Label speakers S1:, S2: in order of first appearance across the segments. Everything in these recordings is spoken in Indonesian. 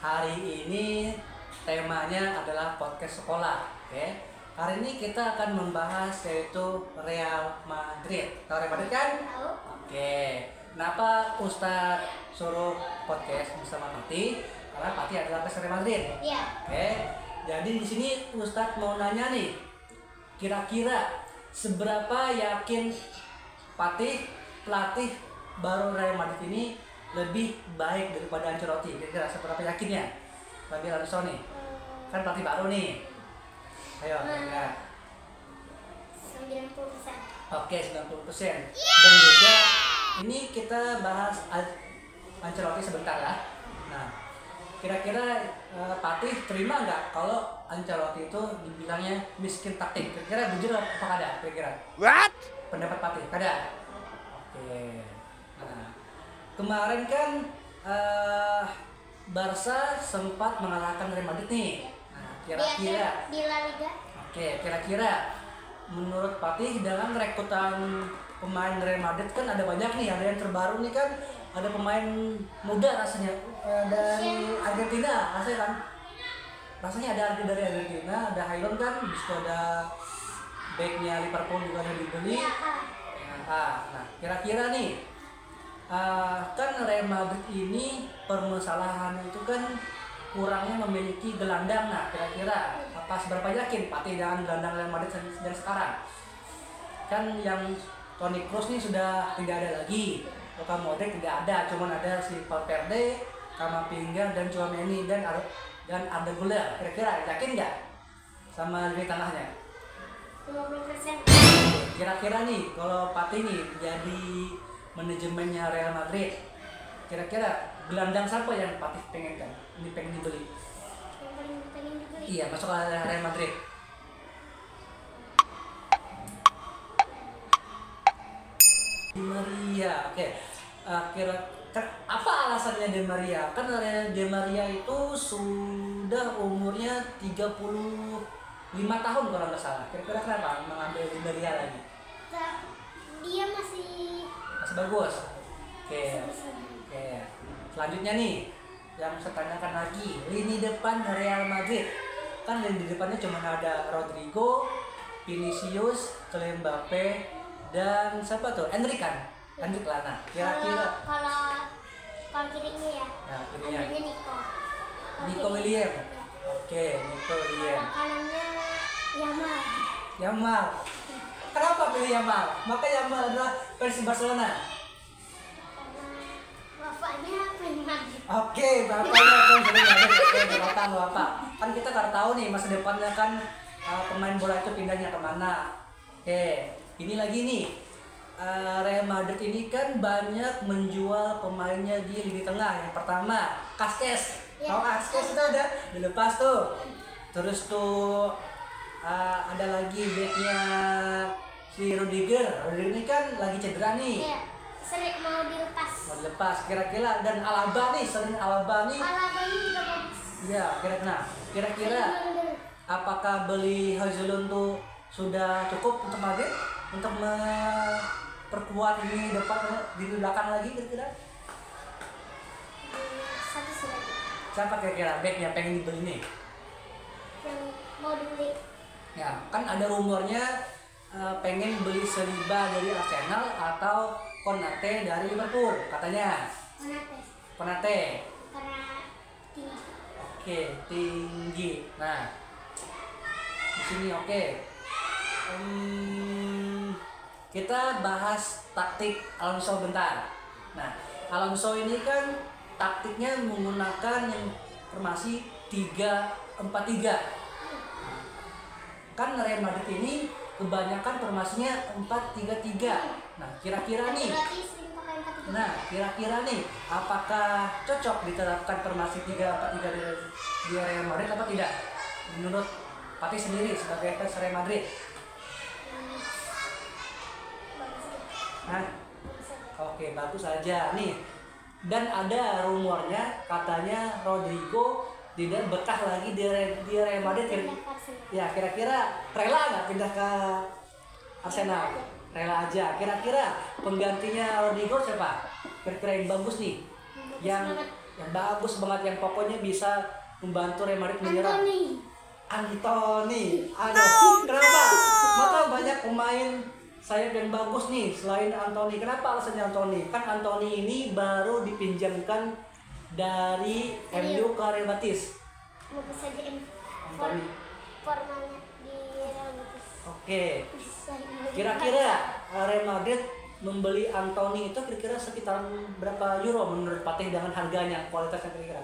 S1: Hari ini temanya adalah podcast sekolah. Oke. Hari ini kita akan membahas yaitu Real Madrid. Tahu Real Madrid kan?
S2: Tahu.
S1: Oke. Kenapa Ustadz suruh podcast bersama Pati? Karena Pati adalah fans Real Madrid.
S2: Iya.
S1: Oke. Jadi di sini Ustadz mau nanya nih. Kira-kira seberapa yakin Pati pelatih baru Real Madrid ini lebih baik daripada Ancelotti? Kira-kira seberapa yakinnya? Bagi Alonso nih, kan pelatih baru nih. Ayo, kira-kira.
S2: 90%.
S1: Oke, 90%. Dan juga ini kita bahas Ancelotti sebentar ya. Nah, kira-kira pelatih terima nggak kalau Ancelotti itu dibilangnya miskin taktik? Kira-kira jujur apa ada? Kira-kira?
S3: What?
S1: Pendapat pelatih ada? Oke. Nah, kemarin kan Barca sempat mengalahkan Real Madrid nih. Nah, kira-kira
S2: Di La Liga.
S1: oke, kira-kira menurut Patih dengan rekrutan pemain Real Madrid kan ada banyak nih, ada yang terbaru nih kan, ada pemain muda rasanya dari Argentina, rasanya kan. Rasanya ada dari Argentina, ada Highland kan, bisa ada backnya Liverpool juga ada dibeli. Nah, kira-kira nih kan Real Madrid ini permasalahannya itu kan kurangnya memiliki gelandang. Nah, kira-kira apa seberapa yakin Pati dengan gelandang Real Madrid yang sekarang? Kan yang Toni Kroos ini sudah tidak ada lagi, Luka Modric tidak ada, cuman ada si Valverde, Camavinga dan Tchouaméni dan Arda Güler. Kira-kira yakin nggak sama lini tengahnya?
S2: 50%.
S1: Kira-kira nih kalau Pati nih jadi manajemennya Real Madrid, kira-kira gelandang siapa yang Pati pengen kan? Ini pengen dibeli?
S2: Yang paling pengen dibeli.
S1: Iya, masuk ke Real Madrid. Di Maria, oke. Apa alasannya Di Maria? Kan Di Maria itu sudah umurnya 35 tahun kalau nggak salah. Kira-kira kenapa mengambil Di Maria lagi?
S2: Dia masih
S1: Bagus. Oke.
S2: sebesar.
S1: Oke. Selanjutnya nih, yang saya tanyakan lagi, lini depan Real Madrid. Kan lini depannya cuma ada Rodrigo, Vinicius, Kylian Mbappe, dan siapa tuh? Endrick kan? Endrick Lana. Kira-kira
S2: Kalau kirinya ya.
S1: nah, kirinya
S2: Kanannya Nico.
S1: Nico William. Oke, Nico William.
S2: Kanannya Yamal.
S1: Yamal. Kenapa pilih Yamal? Maka Yamal adalah versi Barcelona.
S2: Karena bapaknya pengen Madrid.
S1: Oke, bapaknya kan sering ada bapak bapak. Kan kita nggak tahu nih masa depannya kan pemain bola itu pindahnya kemana. Oke, ini lagi nih Real Madrid ini kan banyak menjual pemainnya di lini tengah. Yang pertama, Kasquez.
S2: Ya.
S1: Tahu Kasquez itu ada dilepas tuh. Terus tuh ada lagi backnya si Rudiger. Rudiger ini kan lagi cedera nih.
S2: Iya. Sering mau dilepas.
S1: Mau dilepas kira-kira, dan Alaba nih, sering Alaba nih.
S2: Alaba ini juga bagus.
S1: Iya, kira-kira apakah beli Hazard tuh sudah cukup untuk Madrid untuk memperkuat ini di belakang lagi kira-kira?
S2: Satu sih lagi
S1: Siapa kira-kira back yang pengen dibeli nih?
S2: yang mau dibeli.
S1: Ya, kan ada rumornya pengen beli Saliba dari Arsenal atau Konate dari Liverpool katanya. Konate.
S2: Karena tinggi.
S1: Oke, tinggi. Nah, di sini oke. Kita bahas taktik Alonso bentar. Nah, Alonso ini kan taktiknya menggunakan yang formasi 3-4-3. Kan Real Madrid ini kebanyakan formasinya 4-3-3. Nah, kira-kira nih. Nah, kira-kira nih, apakah cocok diterapkan formasi 3-4-3 di Real Madrid apa tidak? Menurut Pati sendiri sebagai fans Real Madrid. Nah, oke, bagus aja nih. Dan ada rumornya katanya Rodrigo tidak betah lagi di Real Madrid. Ya, kira-kira rela nggak pindah ke Arsenal? Rela aja. Kira-kira penggantinya Rodrigo siapa? Kira-kira yang bagus nih, yang yang bagus banget, yang pokoknya bisa membantu Real Madrid menyerang. Anthony. Aduh, kenapa? Maka banyak pemain sayap yang bagus nih selain Anthony. Kenapa alasannya Anthony? Kan Anthony ini baru dipinjamkan dari MU ke Real Betis.
S2: Bagus saja
S1: Anthony.
S2: formanya di Real Betis.
S1: Oke. Kira-kira Real Madrid membeli Anthony itu kira-kira sekitar berapa euro menurut Patih dengan harganya, kualitasnya kira-kira?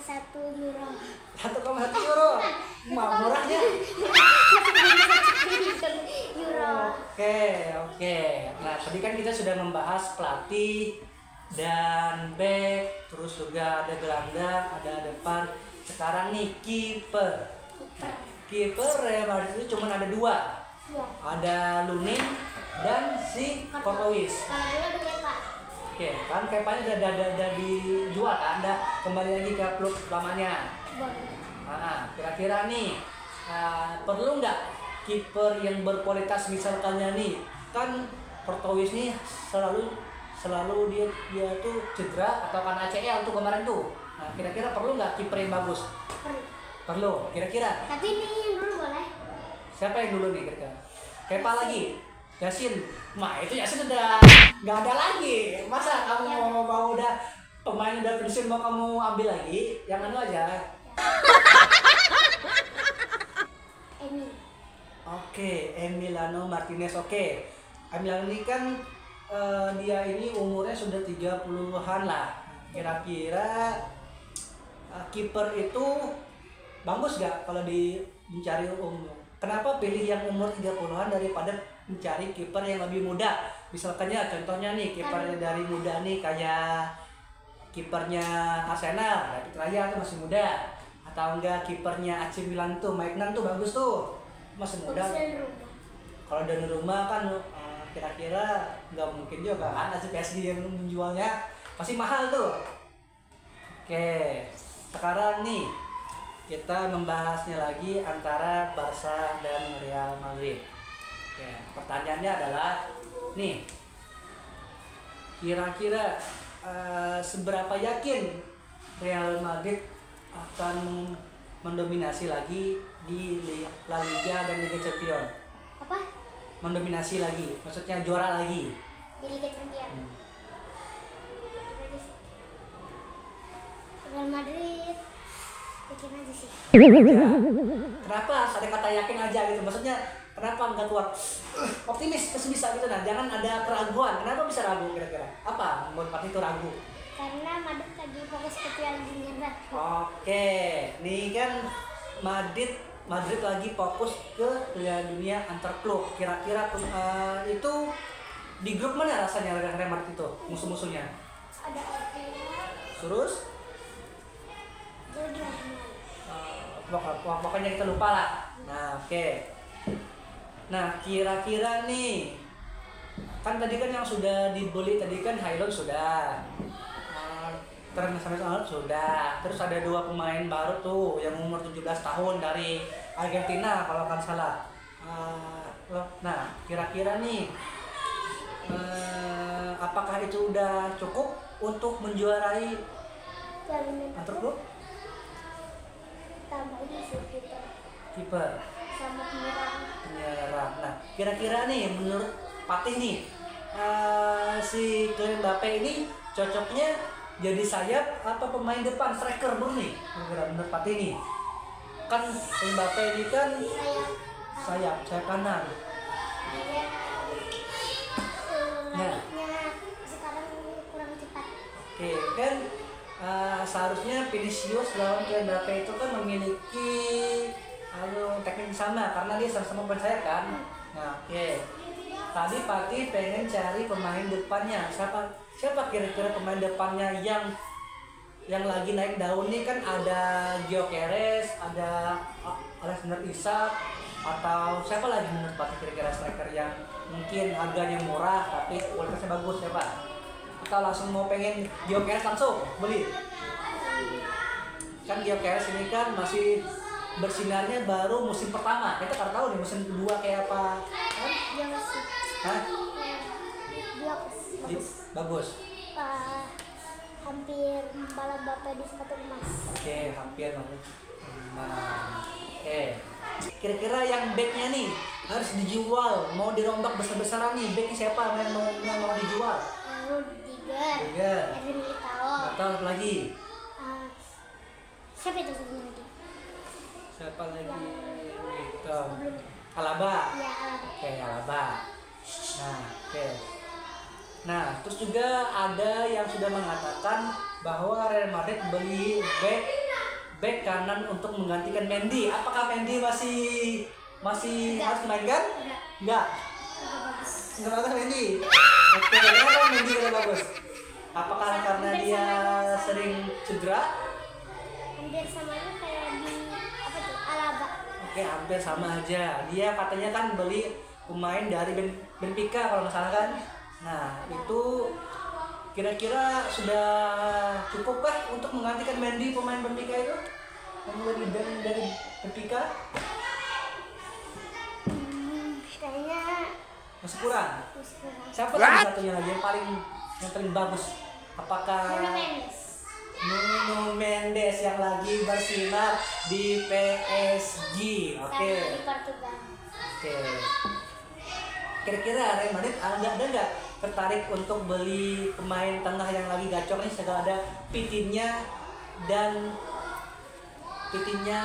S2: 1,1 euro.
S1: 1,1 euro. Murahnya.
S2: Euro.
S1: Oke. Nah, tadi kan kita sudah membahas pelatih dan back, terus juga ada gelandang, ada depan. Sekarang nih kiper. Kiper Real Madrid itu cuma ada 2.
S2: Ya.
S1: Ada Lunin dan si Courtois.
S2: Kalau dulu ada Kepa.
S1: Oke, kan Kepanya udah dijual kan, udah kembali lagi ke klub utamanya. Nah, kira-kira nih perlu nggak kiper yang berkualitas misalkannya nih, kan Courtois nih selalu dia tuh cedera atau kan ACL untuk kemarin tuh. Nah, kira-kira perlu nggak kiper yang bagus? Perlu, kira-kira.
S2: Tapi ini yang dulu boleh.
S1: Siapa yang dulu nih kira-kira? Kepa lagi? Yasin? Nah itu Yasin udah nggak ada lagi. Masa kamu mau udah pemain udah pensiun mau kamu ambil lagi? Yang anu aja. Oke, Emiliano Martinez. Oke. Emiliano ini kan dia ini umurnya sudah 30-an lah. Kira-kira kiper itu bagus gak kalau mencari umur? Kenapa pilih yang umur 30-an daripada mencari kiper yang lebih muda? Misalkannya contohnya nih kipernya dari muda nih kayak kipernya Arsenal, David Raya tuh masih muda. Atau enggak kipernya AC Milan tuh, Maignan tuh bagus tuh. Masih muda. Kalau dari rumah kan kira-kira nggak mungkin juga kan AC PSG yang menjualnya pasti mahal tuh. Oke, sekarang nih kita membahasnya lagi antara Barca dan Real Madrid. Oke, pertanyaannya adalah nih, kira-kira seberapa yakin Real Madrid akan mendominasi lagi di La Liga dan Liga Champions?
S2: Apa?
S1: Mendominasi lagi, maksudnya juara lagi.
S2: Di Liga Champions. Real Madrid yakin aja sih.
S1: Kenapa? Ada kata yakin aja gitu. Maksudnya kenapa nggak kuat? Optimis, pasti bisa gitu. Nah, jangan ada keraguan. Kenapa bisa ragu kira-kira? Apa membuat Patih itu ragu?
S2: Karena Madrid lagi fokus ke Piala Dunia.
S1: Oke, nih kan Madrid lagi fokus ke Piala Dunia antar klub. Kira-kira itu di grup mana rasanya Real Madrid itu musuh-musuhnya?
S2: Ada Arsenal.
S1: Terus? Pokoknya kita lupa lah. Nah, oke. Nah, kira-kira nih, kan tadi kan yang sudah dibeli tadi kan Hailon sudah, Internasional sudah. Terus ada 2 pemain baru tuh yang umur 17 tahun dari Argentina kalau kan salah. Nah, kira-kira nih, apakah itu udah cukup untuk menjuarai antar klub?
S2: Tambahnya sih
S1: Kiper
S2: sama
S1: penyerang. Nah, kira-kira nih menurut Patih nih, si Kylian Mbappe ini cocoknya jadi sayap apa pemain depan, striker murni? Menurut Patih nih, kan Mbappe ini kan sayap kanan.
S2: Larinya sekarang kurang cepat.
S1: Oke, kan seharusnya Vinicius lawan Kylian Mbappe itu kan memiliki teknik sama karena dia sama-sama pemain sayap kan. Nah, oke. Tadi Patih pengen cari pemain depannya. Siapa kira-kira pemain depannya yang lagi naik daun nih? Kan ada Gyökeres, ada Alexander Isak, atau siapa lagi menurut Patih kira-kira striker yang mungkin harganya murah tapi kualitasnya bagus? Siapa? Kita langsung mau pengen Gyökeres langsung beli. Kan Gyökeres ini kan masih bersinarnya baru musim pertama. Kita kan tahu nih musim kedua kayak apa kan?
S2: Iya masih.
S1: Hah?
S2: Bagus.
S1: Bagus.
S2: Hampir balap bapak di sepatu emas.
S1: Oke, hampir. Nah, oke. Kira-kira yang backnya nih harus dijual, mau dirombak besar-besaran nih, backnya siapa yang mau dijual?
S2: Rudiger. Edwin Militao.
S1: Atau lagi?
S2: Siapa itu sebenarnya?
S1: Siapa lagi? Itu.
S2: Sebelum.
S1: Alaba.
S2: Ya, Alaba.
S1: Oke, Alaba. Nah, oke. Nah, terus juga ada yang sudah mengatakan bahwa Real Madrid beli back kanan untuk menggantikan Mendy. Apakah Mendy masih harus dimainkan? Enggak. Enggak bagus Mendy. Oke, kenapa Mendy enggak bagus? Apakah karena dia sering cedera?
S2: Hampir samanya kayak di apa tuh? Alaba.
S1: Oke, hampir sama aja. Dia katanya kan beli pemain dari Benfica kalau nggak salah kan. Nah, itu kira-kira sudah cukup kah untuk menggantikan Mendy pemain Benfica itu? Yang dari Benfica?
S2: Kayaknya
S1: Masih kurang. Siapa satunya lagi yang paling bagus? Apakah
S2: Nuno Mendes.
S1: Nuno Mendes yang lagi bersinar di PSG? Oke.
S2: Sama di Portugal.
S1: Oke. Kira-kira Real Madrid ada nggak tertarik untuk beli pemain tengah yang lagi gacor nih? Segala ada Pitinha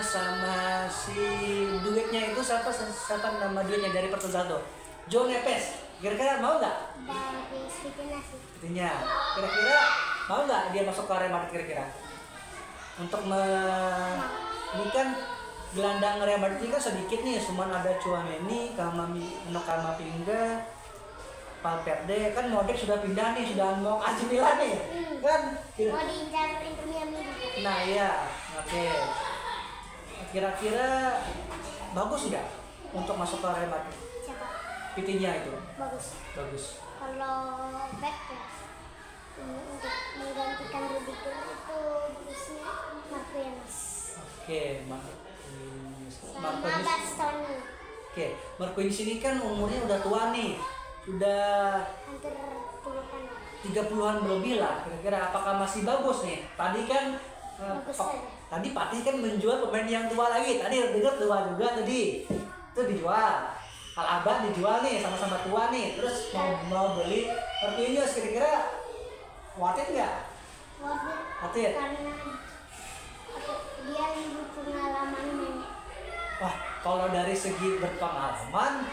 S1: sama si duetnya itu siapa nama duetnya dari Portugal tuh? João Neves. Kira-kira mau nggak?
S2: Bagus
S1: Pitinha. Kira-kira mau nggak dia masuk ke Real Madrid kira-kira? Untuk ini kan gelandang Real Madrid ini kan sedikit nih, cuma ada Tchouaméni, Camavinga, Valverde, kan Modric sudah pindah nih, sudah mau AC Milan nih, kan?
S2: Mau diincar Inter Miami juga.
S1: Nah iya, oke. Kira-kira bagus nggak untuk masuk ke Real Madrid?
S2: Siapa?
S1: Pitinha itu.
S2: Bagus. Kalau back ya, untuk menggantikan Rudiger itu bagusnya Marquinhos.
S1: Oke,
S2: Sama Bastoni.
S1: Oke, Marquinhos ini kan umurnya udah tua nih, sudah
S2: Hampir 30-an.
S1: 30-an lebih lah. Kira-kira apakah masih bagus nih? Tadi kan
S2: Bagus aja.
S1: tadi Patih kan menjual pemain yang tua lagi. Tadi Rudiger tua juga tadi. Itu dijual. Alaba dijual nih, sama-sama tua nih. Terus mau beli Marquinhos, kira-kira worth it nggak?
S2: Worth
S1: Worth
S2: it.
S1: it.
S2: Karena dia lebih pengalaman main.
S1: Wah, kalau dari segi berpengalaman,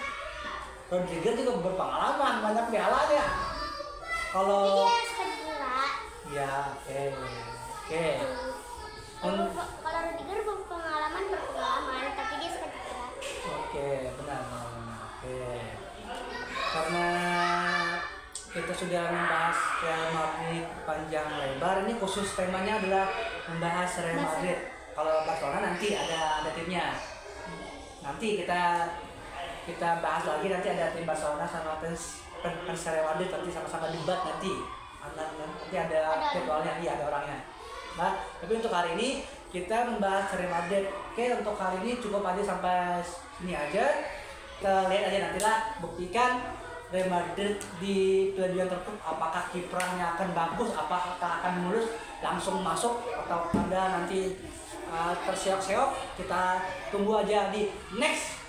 S1: Rudiger juga berpengalaman, banyak pialanya.
S2: Tapi
S1: Kalau
S2: dia suka cedera.
S1: ya, oke.
S2: Kalau Rudiger berpengalaman, tapi dia suka cedera.
S1: Oke, benar. Oke. Karena kita sudah membahas Real Madrid panjang lebar, ini khusus temanya adalah membahas Real Madrid. Kalau Barcelona nanti ada timnya. Nanti kita bahas lagi, nanti ada tim Barcelona sama fans Real Madrid, nanti sama-sama debat nanti. Nanti ada jadwalnya, iya ada orangnya. Nah, tapi untuk hari ini kita membahas Real Madrid. Oke, untuk hari ini cukup aja sampai sini aja. Kita lihat aja nantilah, buktikan Real Madrid di Piala Dunia apakah kiprahnya akan bagus, apakah akan mulus langsung masuk, atau Anda nanti terseok-seok. Kita tunggu aja di next